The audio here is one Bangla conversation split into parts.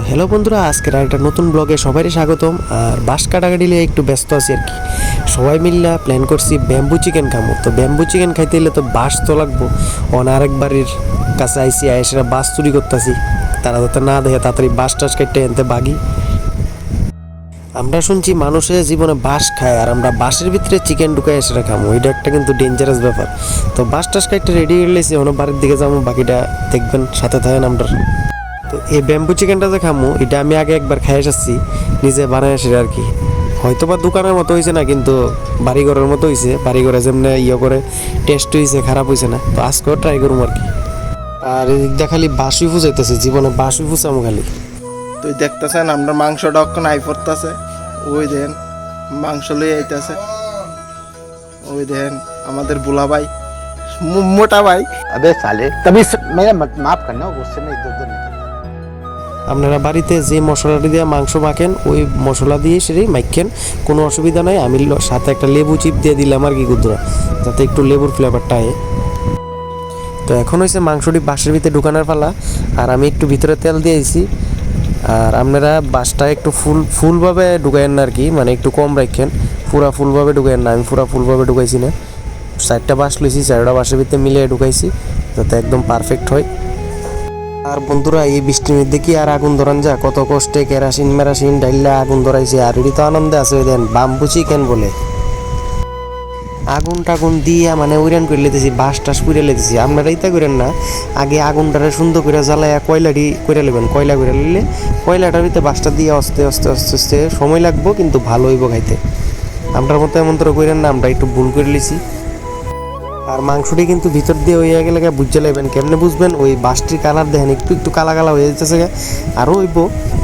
তো হ্যালো বন্ধুরা, আজকের একটা নতুন ব্লগে সবাইকে স্বাগতম। আর বাঁশ কাটাকাটি নিয়ে একটু ব্যস্ত আছি আর কি। সবাই মিললে প্ল্যান করছি ব্যাম্বু চিকেন খামো। তো ব্যাম্বু চিকেন খাইতে হলে তো বাঁশ তো লাগবো। আরেক বাড়ির কাছে আইসি আয়েসেরা বাঁশ চুরি করতেছি, তারা যাতে না দেখে তাড়াতাড়ি বাঁশ টাস কেটে এনতে বাগি। আমরা শুনছি মানুষের জীবনে বাঁশ খায়, আর আমরা বাঁশের ভিতরে চিকেন ঢুকাই সেটা খামো। এটা একটা কিন্তু ডেঞ্জারাস ব্যাপার। তো বাঁশ টাস কাটতে রেডি হয়ে গেলেছি, বাড়ির দিকে যাবো, বাকিটা দেখবেন, সাথে থাকেন আমরা। তো এই ব্যাম্বু চিকেনটা যে খামো, এটা আমি আগে একবার খাই এসেছি, নিজে বানাই আসি আর কি। হয়তো বা দোকানের মতো হয়েছে না, কিন্তু বাড়িঘরের মতো হয়েছে। বাড়িঘরে যেমনি করে টেস্ট হয়েছে, খারাপ হয়েছে না। তো আজকেও ট্রাই করবো আর কি। আর এদিকটা খালি বাসুই ফুজাইতেছে, জীবনে বাসুই ফুচামো খালি। তুই দেখতেছেন আমরা মাংসটা অক্ষণ আই পড়তেছে। ওই দেন মাংস লই আইতেছে। ওই দেন আমাদের বুলা ভাই, মোটা ভাই। अबे साले तभी मेरा माफ करना, गुस्से में इधर उधर निकल। আপনারা বাড়িতে যে মশলাটি দিয়ে মাংস মাখেন, ওই মশলা দিয়ে সেটাই মাখেন, কোনো অসুবিধা নাই। আমি সাথে একটা লেবু চিপ দিয়ে দিলাম আর কি গুদরা, যাতে একটু লেবুর ফ্লেভারটা আয়। তো এখন হয়েছে মাংসটি বাঁশের ভিতরে ঢুকানোর পালা। আর আমি একটু ভিতরে তেল দিয়েছি। আর আপনারা বাঁশটা একটু ফুলভাবে ঢুকাইন না আর কি, মানে একটু কম রাখেন, পুরা ফুলভাবে ঢুকাইন না। আমি পুরা ফুলভাবে ঢুকাইছি না, 4টা বাঁশ লইছি, 4টা বাঁশের ভিতরে মিলিয়ে ঢুকাইছি, যাতে একদম পারফেক্ট হয়। আর বন্ধুরা, এই বৃষ্টির মধ্যে কি আর আগুন ধরান যা, কত কষ্টে কেরাসিন মেরাসিন ডাইল্লা আগুন ধরাইছে। আর এটি তো আনন্দে আছে, ওই দেন বাম্বু চিকেন বলে আগুন টাগুন দিয়া মানে উইরান করে লেতেছি, বাঁশ টাস পুড়ে লেতেছি। আপনারা ইতা করেন না, আগে আগুনটারে সুন্দর করে জ্বালায়া কয়লাটি করে নেবেন। কয়লা করে নিলে কয়লাটার ভিতরে বাঁশটা দিয়ে আস্তে আস্তে আস্তে আস্তে সময় লাগবো, কিন্তু ভালো হইব খাইতে। আমরার মতো এমন তো করেন না, আমরা একটু ভুল করে লিছি। আর মাংসটি কিন্তু ভিতর দিয়ে হয়ে গেলে বুঝতে লাগবেন। কেমনে বুঝবেন? ওই বাঁশটির কালার দেখেন, একটু একটু কালা কালা হয়ে যেতেছে, আরও হইব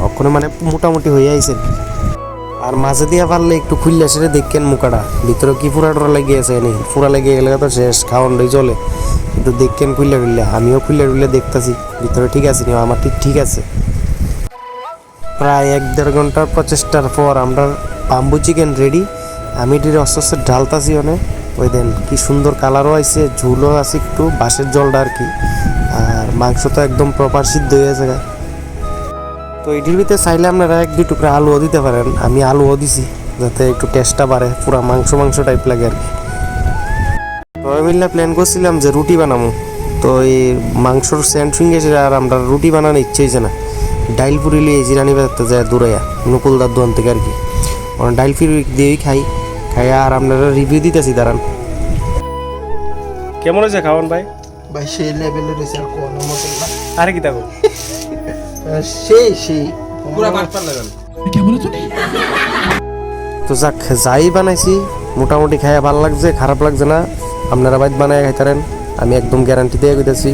ওখানে, মানে মোটামুটি হয়ে আইছে। আর মাঝে দিয়া পারলে একটু খুললে সেটা দেখেন মুখাটা ভিতরে কি পুরা টোরা লেগে আছে নি, পুরা লেগে গেলে তো শেষ, খাওয়ানটাই চলে। একটু দেখেন খুললে খুললে, আমিও খুললে খুললে দেখতেছি ভিতরে ঠিক আছে নি, আমার ঠিক আছে। প্রায় 1-1.5 ঘন্টার প্রচেষ্টার পর আমরা বাম্বু চিকেন রেডি। আমি এটির আস্তে আস্তে ঢালতাছি অনেক। ওই দেন কি সুন্দর কালারও আছে, ঝুলও আছে একটু, বাঁশের জলটা আর কি। আর মাংস তো একদম প্রপার সিদ্ধ হয়ে গেছে। তো এটির ভিতরে চাইলে আপনারা 1-2 টুকরা আলুও দিতে পারেন। আমি আলুও দিছি, যাতে একটু টেস্টটা বাড়ে, পুরা মাংস টাইপ লাগে আর কি। সবাই মিলে প্ল্যান করছিলাম যে রুটি বানাবো। তো এই মাংসর স্যান্ডউইচ গেছে, আর আমরা রুটি বানানোর ইচ্ছে হয়েছে না। ডাইল পুরি লিয়ে জিরানি বাজাতে যায় দূরাইয়া, নকুলদার দোকান থেকে আর কি। ডাইল পুরি দিয়েই খাইয়া আর আপনারা রিভিউ দিতেছি, দাঁড়ান। কেমন হয়েছে খাওয়ান ভাই? ভাই সেই লেভেলের রয়েছে, আর কোনো মতো না। আরে কি থাকো সেই পুরা বাটপার লাগান। তো যাক, যাই বানাইছি মোটামুটি খাইয়া ভালো লাগছে, খারাপ লাগছে না। আপনারা বাইত বানায় খাইতারেন, আমি একদম গ্যারান্টি দিয়ে কইতেছি।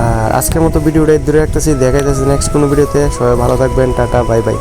আর আজকের মতো ভিডিওটা দূরে রাখতেছি, দেখাইতেছি নেক্সট কোনো ভিডিওতে। সবাই ভালো থাকবেন, টাটা, বাই বাই।